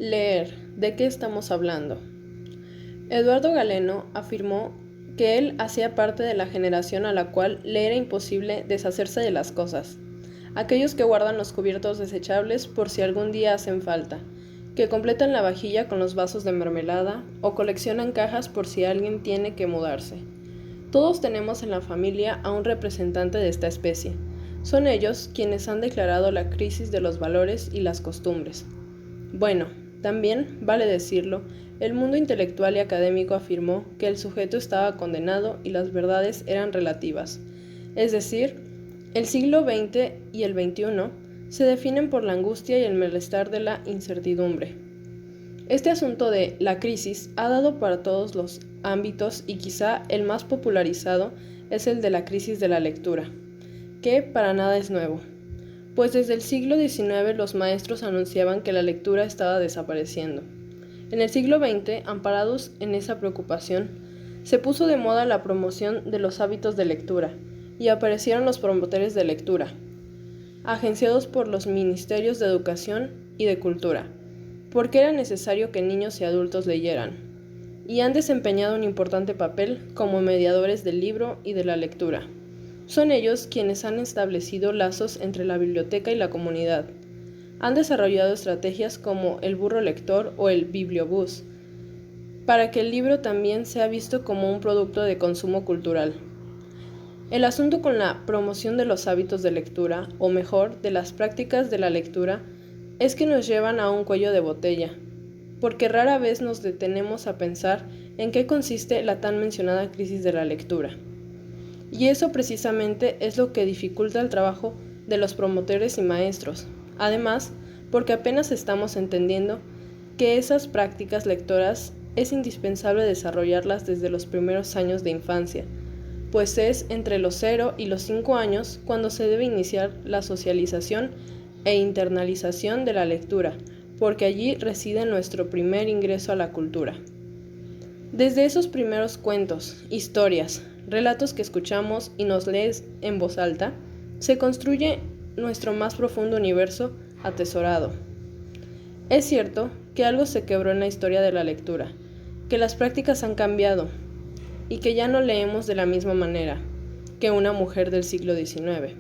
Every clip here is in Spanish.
Leer, ¿de qué estamos hablando? Eduardo Galeno afirmó que él hacía parte de la generación a la cual le era imposible deshacerse de las cosas, aquellos que guardan los cubiertos desechables por si algún día hacen falta, que completan la vajilla con los vasos de mermelada o coleccionan cajas por si alguien tiene que mudarse. Todos tenemos en la familia a un representante de esta especie. Son ellos quienes han declarado la crisis de los valores y las costumbres. Bueno, también, vale decirlo, el mundo intelectual y académico afirmó que el sujeto estaba condenado y las verdades eran relativas. Es decir, el siglo XX y el XXI se definen por la angustia y el malestar de la incertidumbre. Este asunto de la crisis ha dado para todos los ámbitos y quizá el más popularizado es el de la crisis de la lectura, que para nada es nuevo, pues desde el siglo XIX los maestros anunciaban que la lectura estaba desapareciendo. En el siglo XX, amparados en esa preocupación, se puso de moda la promoción de los hábitos de lectura y aparecieron los promotores de lectura, agenciados por los ministerios de Educación y de Cultura, porque era necesario que niños y adultos leyeran, y han desempeñado un importante papel como mediadores del libro y de la lectura. Son ellos quienes han establecido lazos entre la biblioteca y la comunidad. Han desarrollado estrategias como el burro lector o el bibliobús, para que el libro también sea visto como un producto de consumo cultural. El asunto con la promoción de los hábitos de lectura, o mejor, de las prácticas de la lectura, es que nos llevan a un cuello de botella, porque rara vez nos detenemos a pensar en qué consiste la tan mencionada crisis de la lectura. Y eso precisamente es lo que dificulta el trabajo de los promotores y maestros. Además, porque apenas estamos entendiendo que esas prácticas lectoras es indispensable desarrollarlas desde los primeros años de infancia, pues es entre los 0 y los 5 años cuando se debe iniciar la socialización e internalización de la lectura, porque allí reside nuestro primer ingreso a la cultura. Desde esos primeros cuentos, historias, relatos que escuchamos y nos lees en voz alta, se construye nuestro más profundo universo atesorado. Es cierto que algo se quebró en la historia de la lectura, que las prácticas han cambiado y que ya no leemos de la misma manera que una mujer del siglo XIX.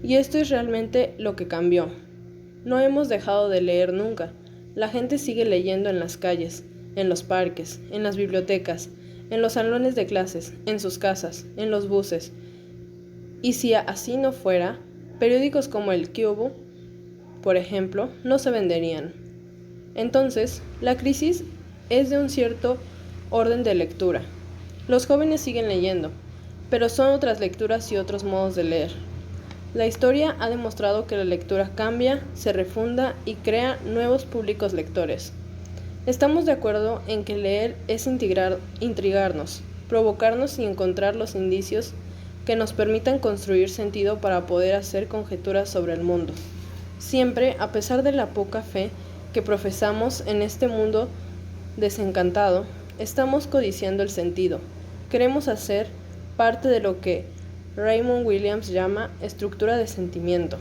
Y esto es realmente lo que cambió. No hemos dejado de leer nunca. La gente sigue leyendo en las calles, en los parques, en las bibliotecas, en los salones de clases, en sus casas, en los buses. Y si así no fuera, periódicos como el Kyobo, por ejemplo, no se venderían. Entonces, la crisis es de un cierto orden de lectura. Los jóvenes siguen leyendo, pero son otras lecturas y otros modos de leer. La historia ha demostrado que la lectura cambia, se refunda y crea nuevos públicos lectores. Estamos de acuerdo en que leer es intrigarnos, provocarnos y encontrar los indicios que nos permitan construir sentido para poder hacer conjeturas sobre el mundo. Siempre, a pesar de la poca fe que profesamos en este mundo desencantado, estamos codiciando el sentido. Queremos hacer parte de lo que Raymond Williams llama estructura de sentimiento.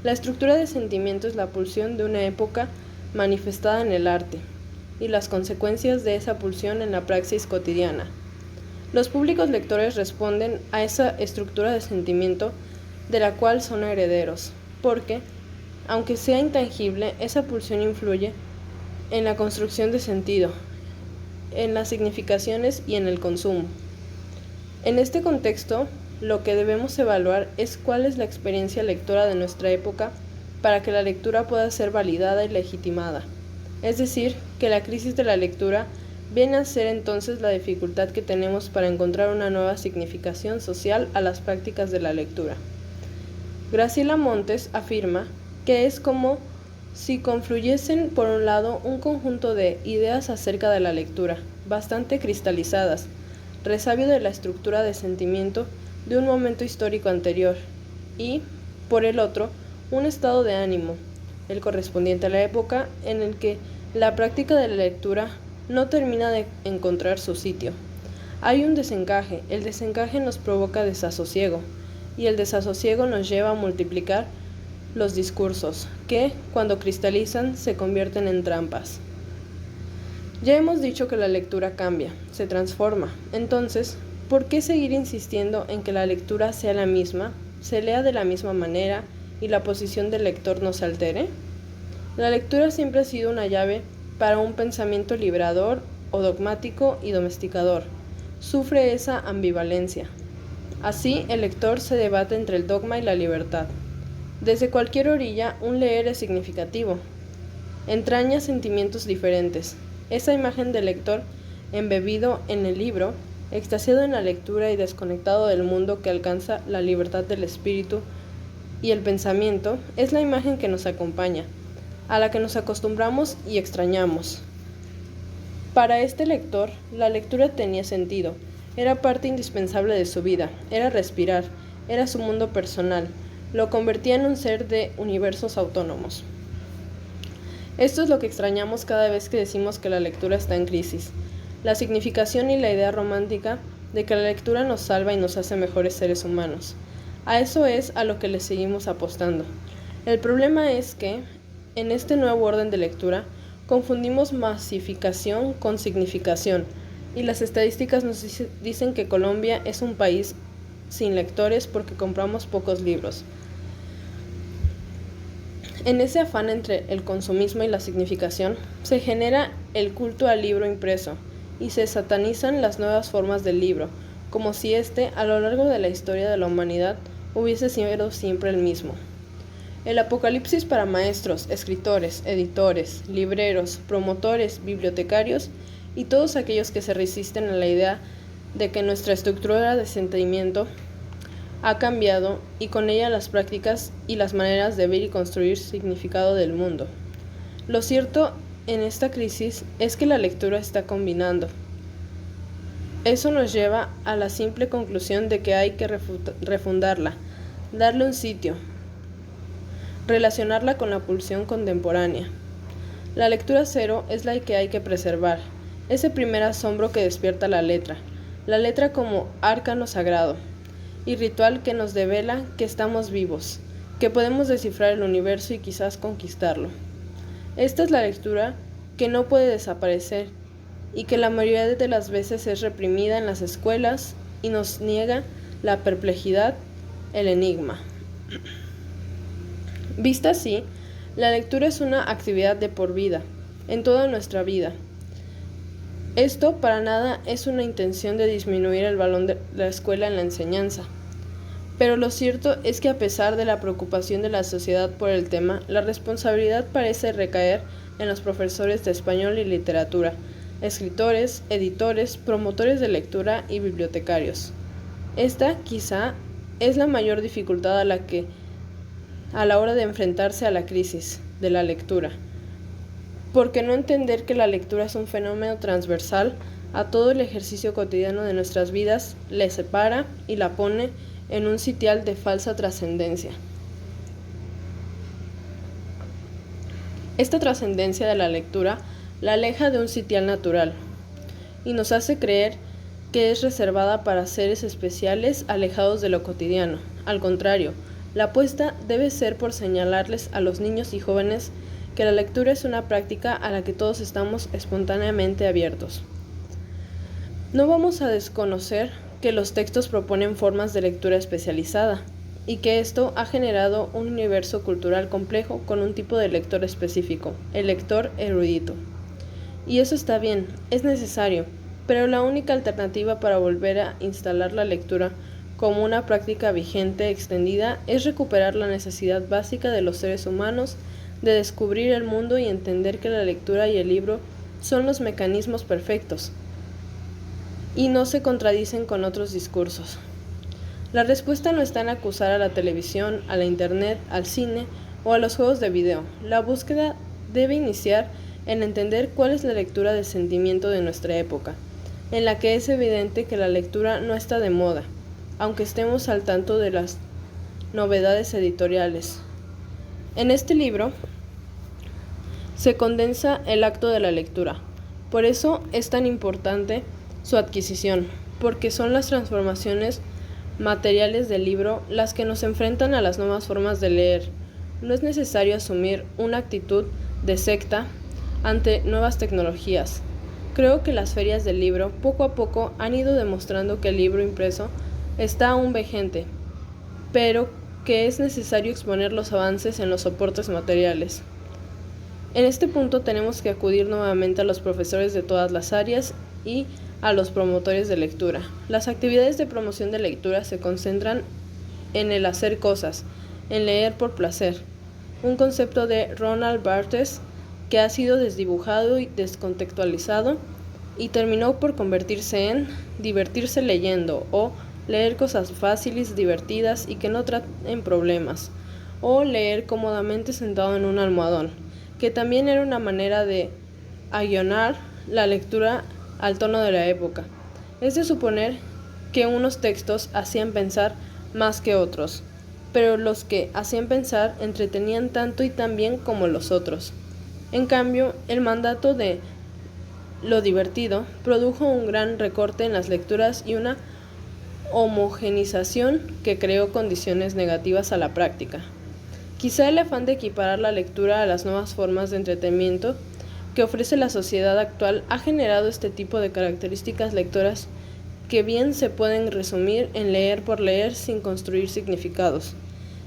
La estructura de sentimiento es la pulsión de una época manifestada en el arte y las consecuencias de esa pulsión en la praxis cotidiana. Los públicos lectores responden a esa estructura de sentimiento de la cual son herederos, porque, aunque sea intangible, esa pulsión influye en la construcción de sentido, en las significaciones y en el consumo. En este contexto, lo que debemos evaluar es cuál es la experiencia lectora de nuestra época para que la lectura pueda ser validada y legitimada. Es decir, que la crisis de la lectura viene a ser entonces la dificultad que tenemos para encontrar una nueva significación social a las prácticas de la lectura. Graciela Montes afirma que es como si confluyesen por un lado un conjunto de ideas acerca de la lectura, bastante cristalizadas, resabio de la estructura de sentimiento de un momento histórico anterior, y, por el otro, un estado de ánimo, el correspondiente a la época en el que la práctica de la lectura no termina de encontrar su sitio. Hay un desencaje, el desencaje nos provoca desasosiego, y el desasosiego nos lleva a multiplicar los discursos, que, cuando cristalizan, se convierten en trampas. Ya hemos dicho que la lectura cambia, se transforma. Entonces, ¿por qué seguir insistiendo en que la lectura sea la misma, se lea de la misma manera y la posición del lector no se altere? La lectura siempre ha sido una llave para un pensamiento liberador o dogmático y domesticador. Sufre esa ambivalencia. Así, el lector se debate entre el dogma y la libertad. Desde cualquier orilla, un leer es significativo. Entraña sentimientos diferentes. Esa imagen del lector embebido en el libro, extasiado en la lectura y desconectado del mundo que alcanza la libertad del espíritu y el pensamiento, es la imagen que nos acompaña, a la que nos acostumbramos y extrañamos. Para este lector, la lectura tenía sentido, era parte indispensable de su vida, era respirar, era su mundo personal, lo convertía en un ser de universos autónomos. Esto es lo que extrañamos cada vez que decimos que la lectura está en crisis. La significación y la idea romántica de que la lectura nos salva y nos hace mejores seres humanos. A eso es a lo que le seguimos apostando. El problema es que, en este nuevo orden de lectura, confundimos masificación con significación, y las estadísticas nos dicen que Colombia es un país sin lectores porque compramos pocos libros. En ese afán entre el consumismo y la significación, se genera el culto al libro impreso y se satanizan las nuevas formas del libro, como si éste, a lo largo de la historia de la humanidad, hubiese sido siempre el mismo. El apocalipsis para maestros, escritores, editores, libreros, promotores, bibliotecarios y todos aquellos que se resisten a la idea de que nuestra estructura de sentimiento ha cambiado y con ella las prácticas y las maneras de ver y construir significado del mundo. Lo cierto en esta crisis es que la lectura está combinando. Eso nos lleva a la simple conclusión de que hay que refundarla, darle un sitio, relacionarla con la pulsión contemporánea. La lectura cero es la que hay que preservar, ese primer asombro que despierta la letra como arcano sagrado y ritual que nos devela que estamos vivos, que podemos descifrar el universo y quizás conquistarlo. Esta es la lectura que no puede desaparecer y que la mayoría de las veces es reprimida en las escuelas y nos niega la perplejidad, el enigma. Vista así, la lectura es una actividad de por vida, en toda nuestra vida. Esto para nada es una intención de disminuir el valor de la escuela en la enseñanza. Pero lo cierto es que a pesar de la preocupación de la sociedad por el tema, la responsabilidad parece recaer en los profesores de español y literatura, escritores, editores, promotores de lectura y bibliotecarios. Esta, quizá, es la mayor dificultad a la hora de enfrentarse a la crisis de la lectura. Porque no entender que la lectura es un fenómeno transversal a todo el ejercicio cotidiano de nuestras vidas, le separa y la pone en un sitial de falsa trascendencia. Esta trascendencia de la lectura la aleja de un sitial natural y nos hace creer que es reservada para seres especiales alejados de lo cotidiano. Al contrario, la apuesta debe ser por señalarles a los niños y jóvenes que la lectura es una práctica a la que todos estamos espontáneamente abiertos. No vamos a desconocer que los textos proponen formas de lectura especializada y que esto ha generado un universo cultural complejo con un tipo de lector específico, el lector erudito. Y eso está bien, es necesario, pero la única alternativa para volver a instalar la lectura como una práctica vigente extendida es recuperar la necesidad básica de los seres humanos de descubrir el mundo y entender que la lectura y el libro son los mecanismos perfectos y no se contradicen con otros discursos. La respuesta no está en acusar a la televisión, a la internet, al cine o a los juegos de video. La búsqueda debe iniciar en entender cuál es la lectura de sentimiento de nuestra época, en la que es evidente que la lectura no está de moda, aunque estemos al tanto de las novedades editoriales. En este libro se condensa el acto de la lectura. Por eso es tan importante su adquisición, porque son las transformaciones materiales del libro las que nos enfrentan a las nuevas formas de leer, no es necesario asumir una actitud de secta ante nuevas tecnologías. Creo que las ferias del libro poco a poco han ido demostrando que el libro impreso está aún vigente, pero que es necesario exponer los avances en los soportes materiales. En este punto tenemos que acudir nuevamente a los profesores de todas las áreas y a los promotores de lectura. Las actividades de promoción de lectura se concentran en el hacer cosas, en leer por placer, un concepto de Roland Barthes que ha sido desdibujado y descontextualizado y terminó por convertirse en divertirse leyendo o leer cosas fáciles, divertidas y que no traten problemas, o leer cómodamente sentado en un almohadón, que también era una manera de aguionar la lectura al tono de la época. Es de suponer que unos textos hacían pensar más que otros, pero los que hacían pensar entretenían tanto y tan bien como los otros. En cambio, el mandato de lo divertido produjo un gran recorte en las lecturas y una homogenización que creó condiciones negativas a la práctica. Quizá el afán de equiparar la lectura a las nuevas formas de entretenimiento que ofrece la sociedad actual ha generado este tipo de características lectoras que bien se pueden resumir en leer por leer sin construir significados.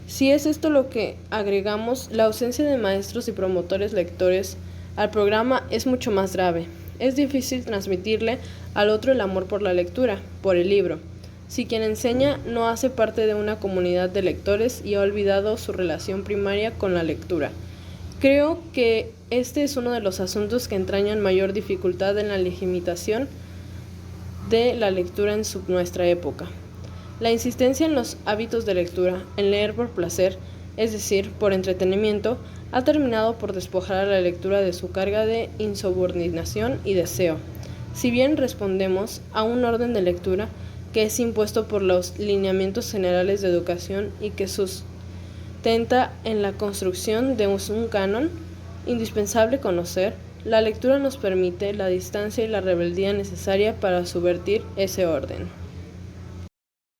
Si es esto lo que agregamos, la ausencia de maestros y promotores lectores al programa es mucho más grave. Es difícil transmitirle al otro el amor por la lectura, por el libro, si quien enseña no hace parte de una comunidad de lectores y ha olvidado su relación primaria con la lectura. Creo que este es uno de los asuntos que entrañan mayor dificultad en la legitimación de la lectura en nuestra época. La insistencia en los hábitos de lectura, en leer por placer, es decir, por entretenimiento, ha terminado por despojar a la lectura de su carga de insubordinación y deseo. Si bien respondemos a un orden de lectura que es impuesto por los lineamientos generales de educación y que sustenta en la construcción de un canon indispensable conocer, la lectura nos permite la distancia y la rebeldía necesaria para subvertir ese orden.